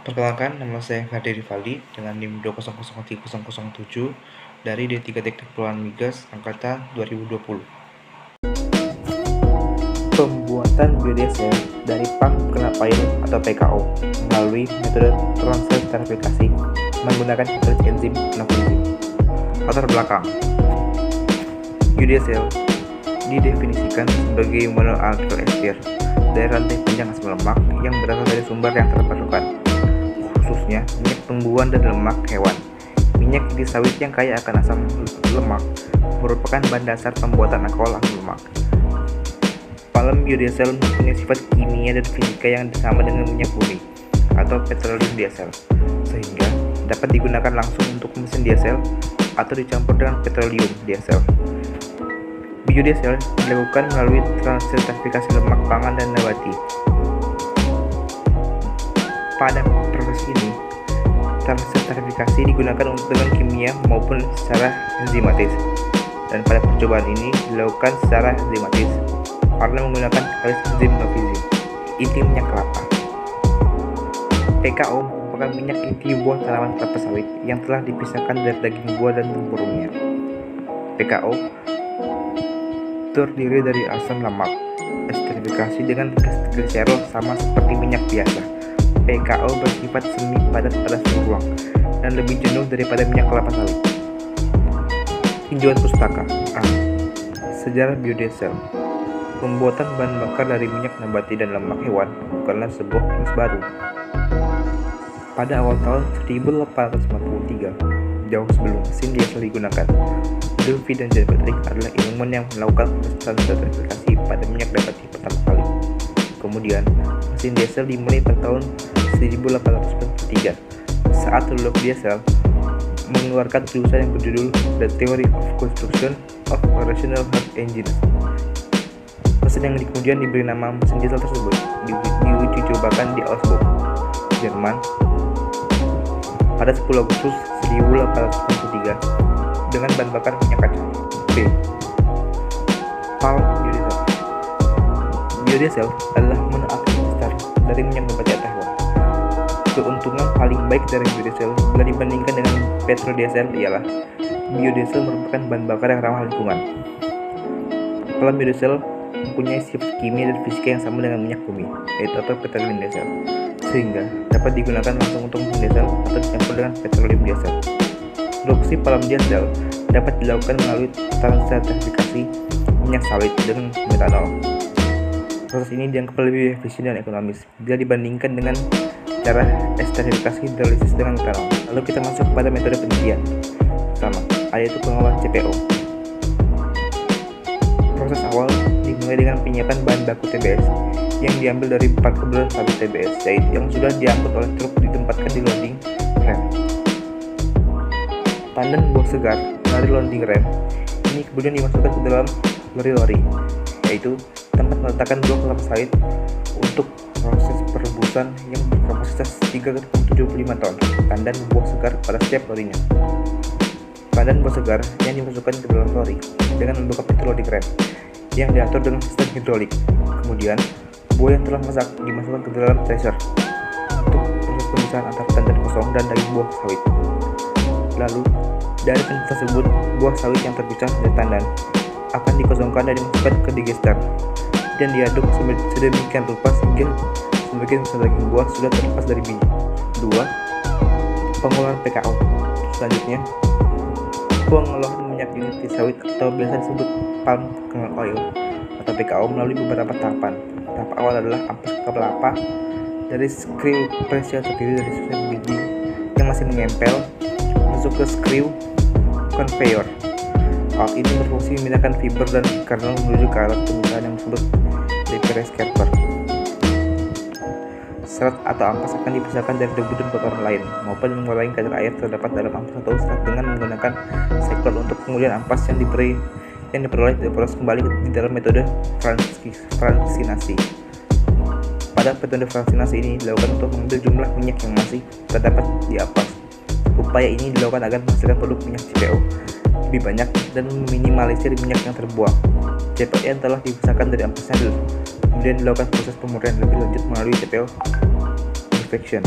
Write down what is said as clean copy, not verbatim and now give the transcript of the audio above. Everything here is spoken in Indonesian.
Perkenalkan, nama saya Ferdi Rifaldi dengan NIM 2003007 dari D3 Teknik Peluang Migas Angkatan 2020. Pembuatan biodiesel dari palm kernel oil atau PKO melalui metode transfer esterifikasi menggunakan katalis enzim nafizim. Latar belakang: biodiesel didefinisikan sebagai monoalkyl ester dari rantai panjang asam lemak yang berasal dari sumber yang terbarukan, khususnya minyak tumbuhan dan lemak hewan. Minyak inti sawit yang kaya akan asam lemak merupakan bahan dasar pembuatan alkohol asam lemak. Palm biodiesel mempunyai sifat kimia dan fisika yang sama dengan minyak bumi atau petroleum diesel, sehingga dapat digunakan langsung untuk mesin diesel atau dicampur dengan petroleum diesel. Biodiesel dilakukan melalui transesterifikasi lemak pangan dan nabati. Pada proses ini, transesterifikasi digunakan untuk dengan kimia maupun secara enzimatis, dan pada percobaan ini dilakukan secara enzimatis karena menggunakan katalis enzim nafizim. Inti minyak kelapa. PKO merupakan minyak inti buah tanaman kelapa sawit yang telah dipisahkan dari daging buah dan tempurungnya. PKO terdiri dari asam lemak. Esterifikasi dengan gliserol sama seperti minyak biasa. PKO bersifat semi padat pada suhu ruang dan lebih jenuh daripada minyak kelapa sawit. Tinjauan pustaka. A. Sejarah biodiesel. Pembuatan bahan bakar dari minyak nabati dan lemak hewan bukanlah sebuah proses baru. Pada awal tahun 1853, jauh sebelum mesin diesel digunakan, Duffy dan John Patrick adalah ilmuwan yang melakukan proses transesterifikasi pada minyak nabati pertama kali. Kemudian, mesin diesel dimulai pada tahun 1893 saat Rudolf Diesel mengeluarkan tulisan yang berjudul The Theory of Construction of Rational Heart Engines. Mesin yang kemudian diberi nama mesin diesel tersebut diuji cobakan di Augsburg, Jerman pada 10 Agustus 1893 dengan bahan bakar minyak kaca. B. Palm biodiesel. Biodiesel adalah monoalkyl ester dari minyak nabati atau hewan. Keuntungan paling baik dari biodiesel bila dibandingkan dengan petrodiesel ialah biodiesel merupakan bahan bakar yang ramah lingkungan. Palm biodiesel mempunyai sifat kimia dan fisika yang sama dengan minyak bumi, yaitu atau petroleum diesel, sehingga dapat digunakan langsung untuk mesin diesel atau dicampur dengan petroleum diesel. Produksi palm diesel dapat dilakukan melalui transesterifikasi minyak sawit dengan metanol. Proses ini dianggap lebih efisien dan ekonomis bila dibandingkan dengan cara esterifikasi hidrolisis dengan metanol. Lalu kita masuk pada metode penelitian pertama, yaitu pengolahan CPO. Proses awal dimulai dengan penyiapan bahan baku TBS yang diambil dari perkebunan sawit TBS, yaitu yang sudah diangkut oleh truk ditempatkan di loading rem. Tandan buah segar dari loading rem ini kemudian dimasukkan ke dalam lori-lori, yaitu tempat meletakkan buah kelapa sawit untuk proses perebusan yang berkapasitas 3,75 ton tandan buah segar pada setiap lorinya. Tandan buah segar yang dimasukkan ke dalam lori dengan membuka pintu loading rem yang diatur dengan sistem hidrolik. Kemudian, buah yang telah masak dimasukkan ke dalam tracer untuk proses pemisahan antara tandan kosong dan daging buah sawit. Lalu, dari tandan tersebut, buah sawit yang terpisah dari tandan akan dikosongkan dan dimasukkan ke digester dan diaduk sedemikian rupa sehingga sebagian besar daging buah sudah terlepas dari biji. 2. Pengolahan PKO. Selanjutnya, pengolahan minyak inti sawit atau biasa disebut palm kernel oil atau PKO melalui beberapa tahapan. Tahap awal adalah ampas kelapa dari screw press yang terdiri dari susunan biji yang masih menempel masuk ke screw conveyor. Alat ini berfungsi memindahkan fiber dan kernel menuju ke alat pemisahan yang disebut press scraper. Serat atau ampas akan dipisahkan dari debu dan kotoran lain maupun mengurangi kadar air terdapat dalam ampas atau serat dengan menggunakan siklon untuk kemudian ampas yang diperoleh diproses kembali di dalam metode fransinasi. Pada metode fransinasi ini dilakukan untuk mengambil jumlah minyak yang masih terdapat di ampas. Upaya ini dilakukan agar menghasilkan produk minyak CPO lebih banyak dan meminimalisir minyak yang terbuang. CPO yang telah dipisahkan dari ampasnya kemudian dilakukan proses pemurnian lebih lanjut melalui CPO perfection.